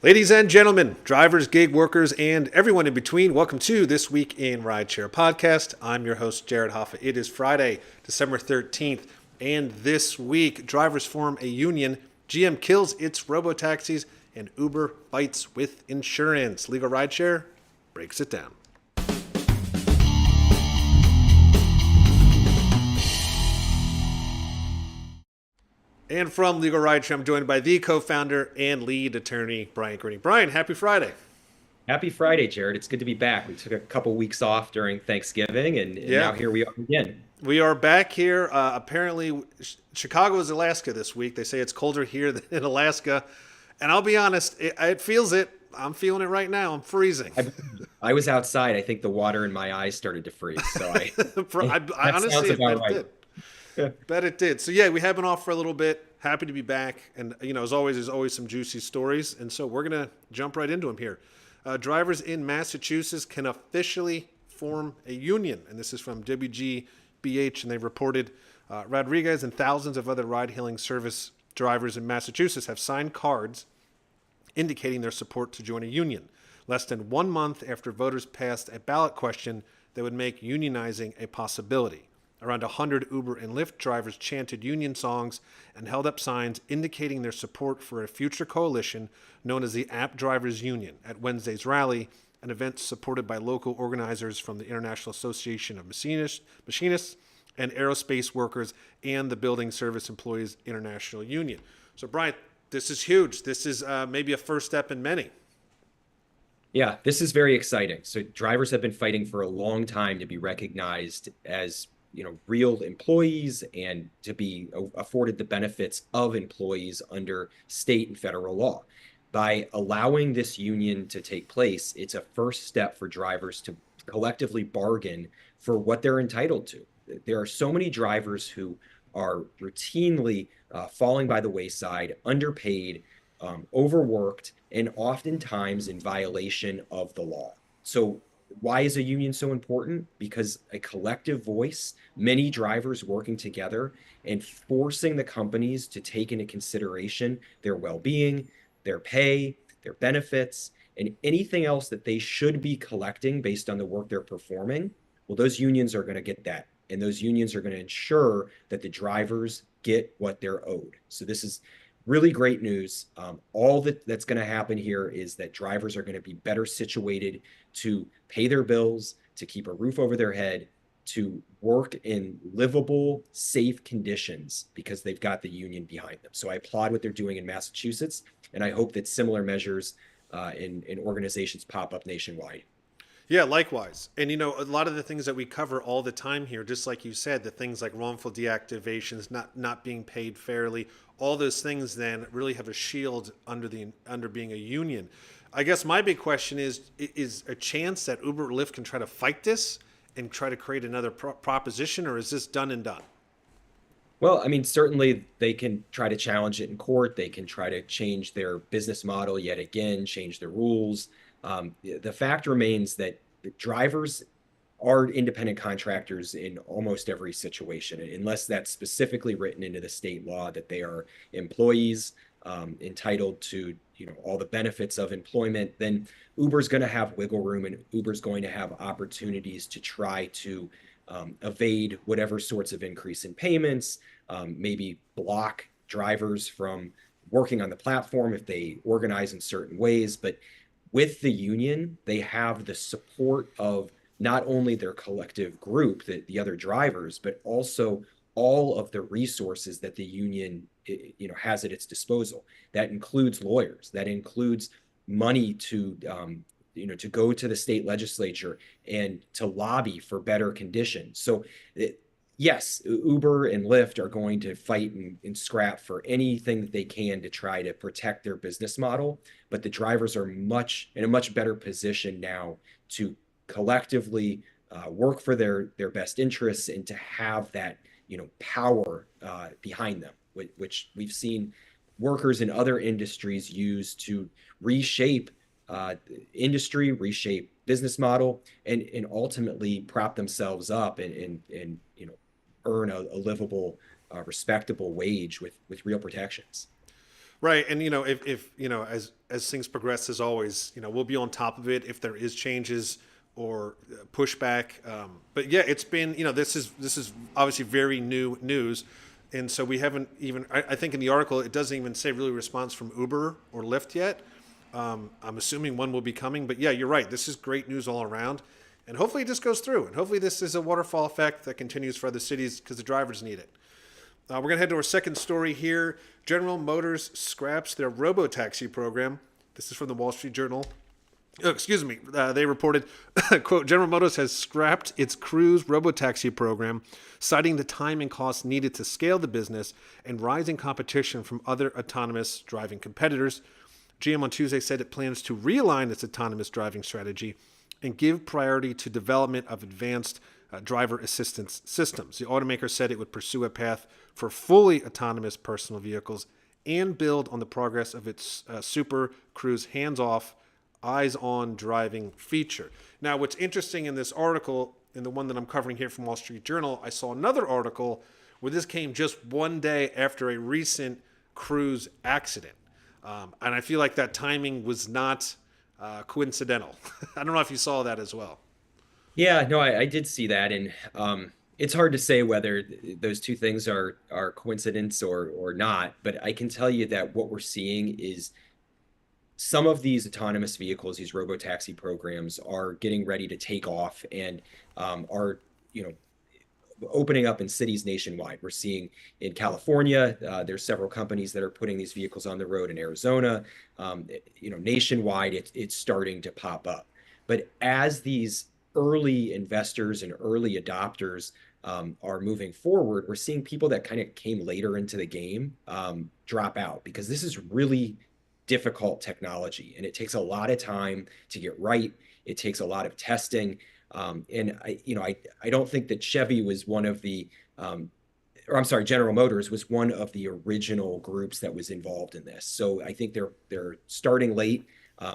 Ladies and gentlemen, drivers, gig workers, and everyone in between, welcome to This Week in Rideshare podcast. I'm your host, Jared Hoffa. It is Friday, December 13th, and this week, drivers form a union, GM kills its robotaxis, and Uber bites with insurance. Legal Rideshare breaks it down. And from Legal Rideshare, I'm joined by the co-founder and lead attorney, Brian Gurney. Brian, happy Friday. Happy Friday, Jared. It's good to be back. We took a couple weeks off during Thanksgiving, and Yeah, now here we are again. we are back here. Apparently, Chicago is Alaska this week. They say it's colder here than in Alaska. And I'll be honest, it feels it. I'm feeling it right now. I'm freezing. I was outside. I think the water in my eyes started to freeze. So I that sounds honestly bet about it right. did. Bet it did. So yeah, we have been off for a little bit. Happy to be back, and as always, there's always some juicy stories, and so we're gonna jump right into them here. Drivers in Massachusetts can officially form a union, and this is from WGBH, and they reported Rodriguez and thousands of other ride-hailing service drivers in Massachusetts have signed cards indicating their support to join a union. Less than 1 month after voters passed a ballot question that would make unionizing a possibility. Around 100 Uber and Lyft drivers chanted union songs and held up signs indicating their support for a future coalition known as the App Drivers Union at Wednesday's rally, an event supported by local organizers from the International Association of Machinists and Aerospace Workers and the Building Service Employees International Union. So, Brian, this is huge. This is maybe a first step in many. Yeah, this is very exciting. So drivers have been fighting for a long time to be recognized as, real employees and to be afforded the benefits of employees under state and federal law. By allowing this union to take place, it's a first step for drivers to collectively bargain for what they're entitled to. There are so many drivers who are routinely falling by the wayside, underpaid, overworked, and oftentimes in violation of the law. So why is a union so important? Because a collective voice, many drivers working together and forcing the companies to take into consideration their well-being, their pay, their benefits, and anything else that they should be collecting based on the work they're performing. Well, those unions are going to get that. And those unions are going to ensure that the drivers get what they're owed. So this is really great news. All that's going to happen here is that drivers are going to be better situated to pay their bills, to keep a roof over their head, to work in livable, safe conditions because they've got the union behind them. So I applaud what they're doing in Massachusetts, and I hope that similar measures in organizations pop up nationwide. Yeah, likewise. And a lot of the things that we cover all the time here, just like you said, the things like wrongful deactivations, not being paid fairly, all those things then really have a shield under being a union. I guess my big question is a chance that Uber or Lyft can try to fight this and try to create another proposition, or is this done and done? Well, I mean, certainly they can try to challenge it in court. They can try to change their business model yet again, change the rules. The fact remains that the drivers are independent contractors in almost every situation, unless that's specifically written into the state law that they are employees entitled to all the benefits of employment. Then Uber's going to have wiggle room, and Uber's going to have opportunities to try to evade whatever sorts of increase in payments, maybe block drivers from working on the platform if they organize in certain ways. But with the union, they have the support of not only their collective group, the other drivers, but also all of the resources that the union has at its disposal. That includes lawyers. That includes money to go to the state legislature and to lobby for better conditions. So yes, Uber and Lyft are going to fight and scrap for anything that they can to try to protect their business model, but the drivers are in a much better position now to collectively work for their best interests and to have that power behind them, which we've seen workers in other industries use to reshape industry, reshape business model, and ultimately prop themselves up and earn a livable, respectable wage with real protections. Right, and if as things progress, as always, we'll be on top of it if there is changes or pushback. But yeah, it's been this is obviously very new news, and so we haven't even. I think in the article it doesn't even say really response from Uber or Lyft yet. I'm assuming one will be coming, but yeah, you're right. This is great news all around, and hopefully it just goes through, and hopefully this is a waterfall effect that continues for other cities because the drivers need it. We're going to head to our second story here. General Motors scraps their Robotaxi program. This is from the Wall Street Journal. Oh, excuse me. They reported, quote, General Motors has scrapped its Cruise Robotaxi program, citing the time and costs needed to scale the business and rising competition from other autonomous driving competitors. GM on Tuesday said it plans to realign its autonomous driving strategy and give priority to development of advanced driver assistance systems. The automaker said it would pursue a path for fully autonomous personal vehicles and build on the progress of its Super Cruise hands-off, eyes-on driving feature. Now, what's interesting in this article, in the one that I'm covering here from Wall Street Journal, I saw another article where this came just one day after a recent Cruise accident. And I feel like that timing was not coincidental. I don't know if you saw that as well. Yeah, no, I did see that, and it's hard to say whether those two things are coincidence or not. But I can tell you that what we're seeing is some of these autonomous vehicles, these robotaxi programs, are getting ready to take off and are opening up in cities nationwide. We're seeing in California, there's several companies that are putting these vehicles on the road in Arizona. Nationwide, it's starting to pop up. But as these early investors and early adopters are moving forward, we're seeing people that kind of came later into the game drop out because this is really difficult technology and it takes a lot of time to get right. It takes a lot of testing. And I don't think that Chevy was one of the, or I'm sorry, General Motors was one of the original groups that was involved in this. So I think they're starting late.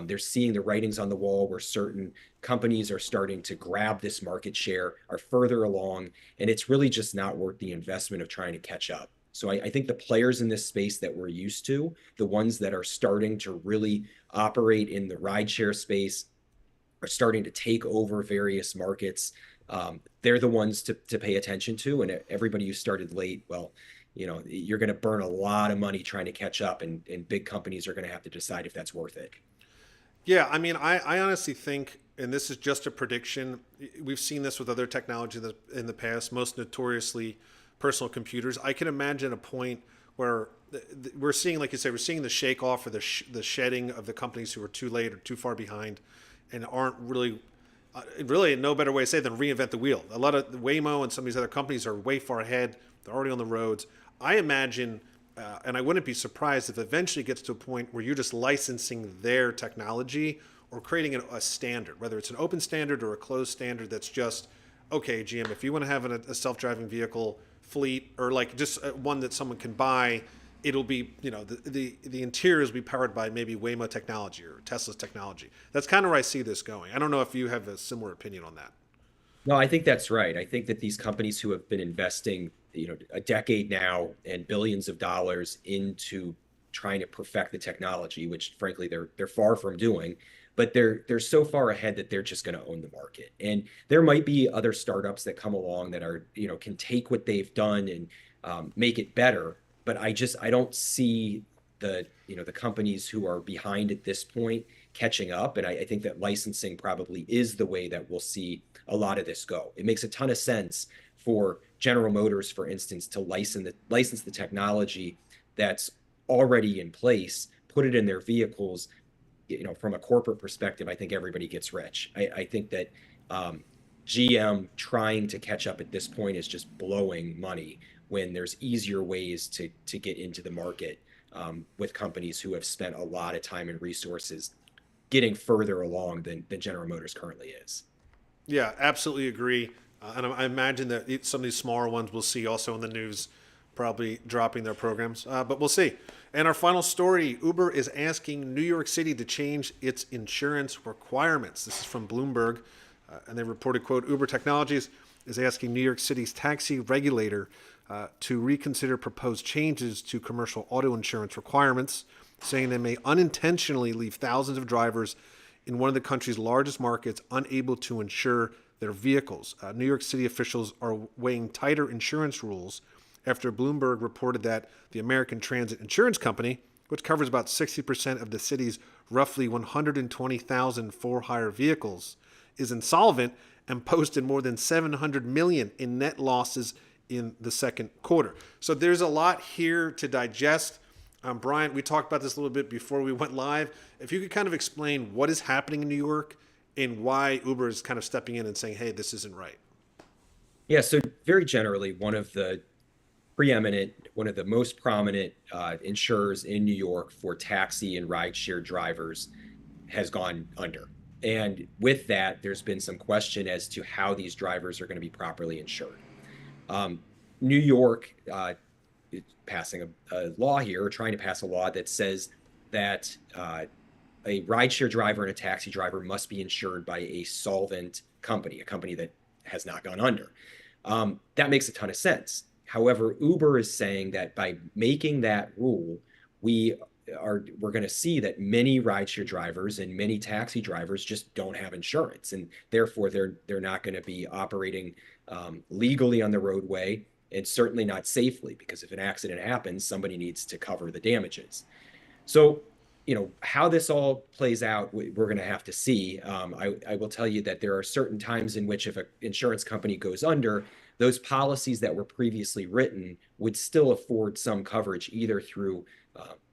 They're seeing the writings on the wall where certain companies are starting to grab this market share, are further along, and it's really just not worth the investment of trying to catch up. So I think the players in this space that we're used to, the ones that are starting to really operate in the rideshare space, are starting to take over various markets. They're the ones to pay attention to, and everybody who started late, well, you're going to burn a lot of money trying to catch up, and big companies are going to have to decide if that's worth it. Yeah, I mean, I honestly think, and this is just a prediction, we've seen this with other technology in the past, most notoriously personal computers. I can imagine a point where we're seeing, like you say, we're seeing the shake off or the shedding of the companies who are too late or too far behind and aren't really no better way to say than reinvent the wheel. A lot of Waymo and some of these other companies are way far ahead. They're already on the roads. I imagine, and I wouldn't be surprised if eventually it gets to a point where you're just licensing their technology or creating a standard, whether it's an open standard or a closed standard that's just, okay, GM, if you want to have a self-driving vehicle fleet or like just one that someone can buy, it'll be, the interiors will be powered by maybe Waymo technology or Tesla's technology. That's kind of where I see this going. I don't know if you have a similar opinion on that. No, I think that's right. I think that these companies who have been investing, a decade now and billions of dollars into trying to perfect the technology, which frankly they're far from doing, but they're so far ahead that they're just going to own the market. And there might be other startups that come along that are, can take what they've done and make it better. But I don't see the companies who are behind at this point catching up. And I think that licensing probably is the way that we'll see a lot of this go. It makes a ton of sense for General Motors, for instance, to license the technology that's already in place, put it in their vehicles. From a corporate perspective, I think everybody gets rich. I think that GM trying to catch up at this point is just blowing money when there's easier ways to get into the market with companies who have spent a lot of time and resources getting further along than General Motors currently is. Yeah, absolutely agree. And I imagine that some of these smaller ones we'll see also in the news, probably dropping their programs, but we'll see. And our final story, Uber is asking New York City to change its insurance requirements. This is from Bloomberg, and they reported, quote, Uber Technologies is asking New York City's taxi regulator to reconsider proposed changes to commercial auto insurance requirements. saying they may unintentionally leave thousands of drivers in one of the country's largest markets unable to insure their vehicles. New York City officials are weighing tighter insurance rules after Bloomberg reported that the American Transit Insurance Company, which covers about 60% of the city's roughly 120,000 for-hire vehicles, is insolvent and posted more than 700 million in net losses in the second quarter. So there's a lot here to digest. Brian, we talked about this a little bit before we went live. If you could kind of explain what is happening in New York and why Uber is kind of stepping in and saying, hey, this isn't right. Yeah, so very generally, one of the most prominent insurers in New York for taxi and rideshare drivers has gone under. And with that, there's been some question as to how these drivers are going to be properly insured. New York is passing a law here, or trying to pass a law that says that a rideshare driver and a taxi driver must be insured by a solvent company, a company that has not gone under. That makes a ton of sense. However, Uber is saying that by making that rule, we're going to see that many rideshare drivers and many taxi drivers just don't have insurance, and therefore they're not going to be operating legally on the roadway, and certainly not safely, because if an accident happens, somebody needs to cover the damages. So, how this all plays out, we're going to have to see. I will tell you that there are certain times in which if an insurance company goes under, those policies that were previously written would still afford some coverage, either through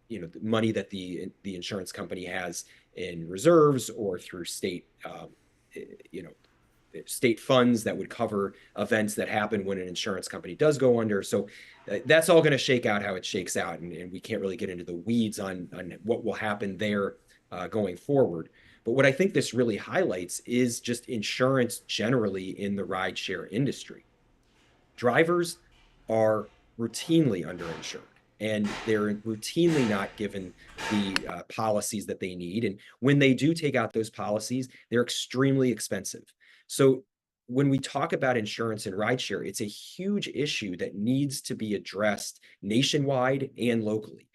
the money that the insurance company has in reserves, or through state funds that would cover events that happen when an insurance company does go under. So that's all going to shake out how it shakes out, and we can't really get into the weeds on what will happen there going forward. But what I think this really highlights is just insurance generally in the rideshare industry. Drivers are routinely underinsured, and they're routinely not given the policies that they need. And when they do take out those policies, they're extremely expensive. So when we talk about insurance and rideshare, it's a huge issue that needs to be addressed nationwide and locally.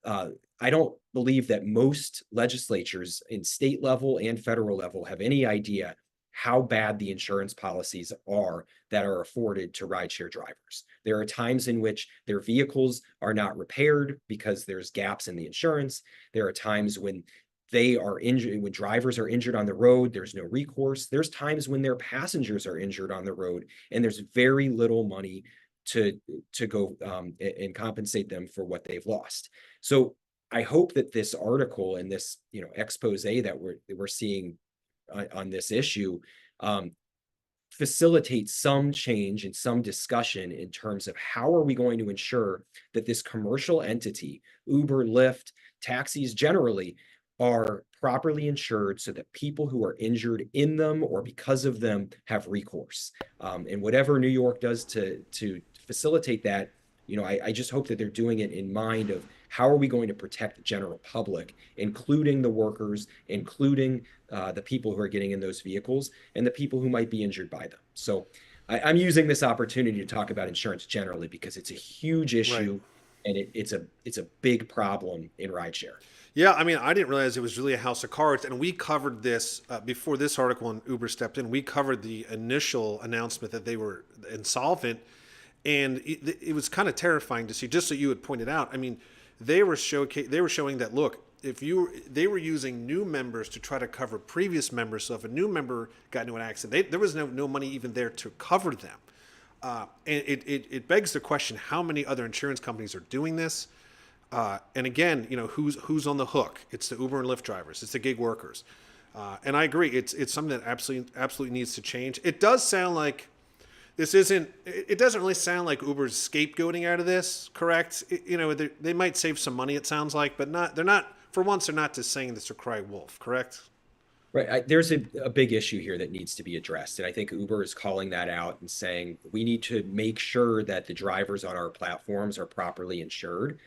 I don't believe that most legislatures in state level and federal level have any idea how bad the insurance policies are that are afforded to rideshare drivers. There are times in which their vehicles are not repaired because there's gaps in the insurance. There are times when they are injured, when drivers are injured on the road, there's no recourse. There's times when their passengers are injured on the road, and there's very little money to go and compensate them for what they've lost. So I hope that this article and this expose that we're seeing on this issue facilitate some change and some discussion in terms of how are we going to ensure that this commercial entity, Uber, Lyft, taxis generally, are properly insured so that people who are injured in them or because of them have recourse. And whatever New York does to facilitate that, I just hope that they're doing it in mind of how are we going to protect the general public, including the workers, including the people who are getting in those vehicles, and the people who might be injured by them. So I'm using this opportunity to talk about insurance generally because it's a huge issue, right, and it's a big problem in rideshare. Yeah, I mean, I didn't realize it was really a house of cards, and we covered this before this article and Uber stepped in. We covered the initial announcement that they were insolvent, and it was kind of terrifying to see. Just so you had pointed out, I mean, they were showing that, look, they were using new members to try to cover previous members. So if a new member got into an accident, there was no money even there to cover them. And it begs the question: how many other insurance companies are doing this? And again, who's on the hook? It's the Uber and Lyft drivers. It's the gig workers. And I agree. It's something that absolutely needs to change. It does sound like it doesn't really sound like Uber's scapegoating out of this, correct? They might save some money, it sounds like, but for once, they're not just saying this to cry wolf, correct? Right. There's a big issue here that needs to be addressed. And I think Uber is calling that out and saying we need to make sure that the drivers on our platforms are properly insured.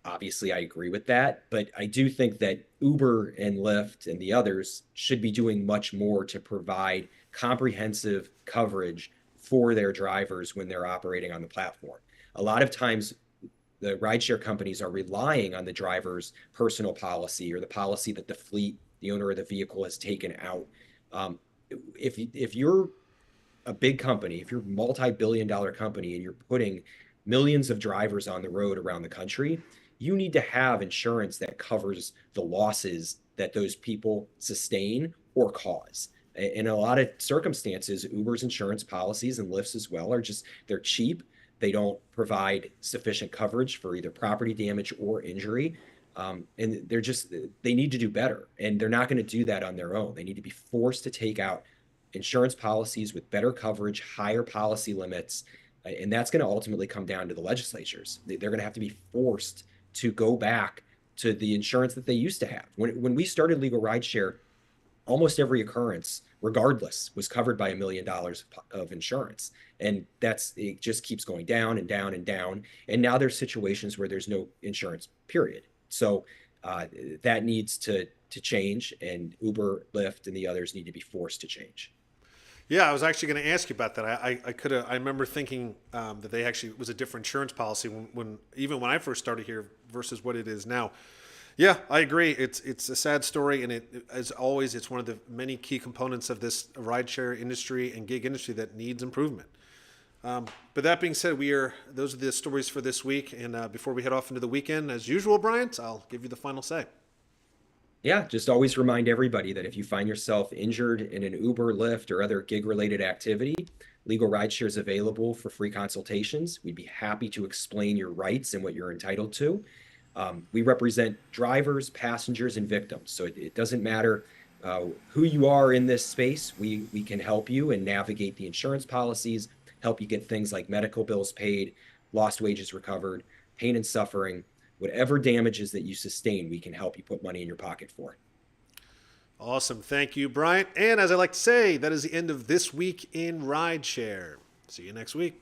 Obviously, I agree with that, but I do think that Uber and Lyft and the others should be doing much more to provide comprehensive coverage for their drivers when they're operating on the platform. A lot of times, the rideshare companies are relying on the driver's personal policy or the policy that the fleet, the owner of the vehicle, has taken out. Um, if you're a big company, if you're a multi-billion-dollar company and you're putting millions of drivers on the road around the country, you need to have insurance that covers the losses that those people sustain or cause. In a lot of circumstances, Uber's insurance policies and Lyft's as well are just, they're cheap. They don't provide sufficient coverage for either property damage or injury. And they need to do better. And they're not going to do that on their own. They need to be forced to take out insurance policies with better coverage, higher policy limits. And that's going to ultimately come down to the legislatures. They're going to have to be forced to go back to the insurance that they used to have. When we started Legal Rideshare, almost every occurrence, regardless, was covered by $1 million of insurance. And it just keeps going down and down and down. And now there's situations where there's no insurance, period. So that needs to change, and Uber, Lyft, and the others need to be forced to change. Yeah, I was actually going to ask you about that. I remember thinking that they actually it was a different insurance policy even when I first started here versus what it is now. Yeah, I agree. It's a sad story, and as always, it's one of the many key components of this rideshare industry and gig industry that needs improvement. But that being said, those are the stories for this week. And before we head off into the weekend, as usual, Bryant, I'll give you the final say. Yeah, just always remind everybody that if you find yourself injured in an Uber, Lyft, or other gig-related activity, Legal Rideshare is available for free consultations. We'd be happy to explain your rights and what you're entitled to. We represent drivers, passengers, and victims. So it doesn't matter who you are in this space. We can help you and navigate the insurance policies, help you get things like medical bills paid, lost wages recovered, pain and suffering. Whatever damages that you sustain, we can help you put money in your pocket for. Awesome. Thank you, Bryant. And as I like to say, that is the end of this week in Rideshare. See you next week.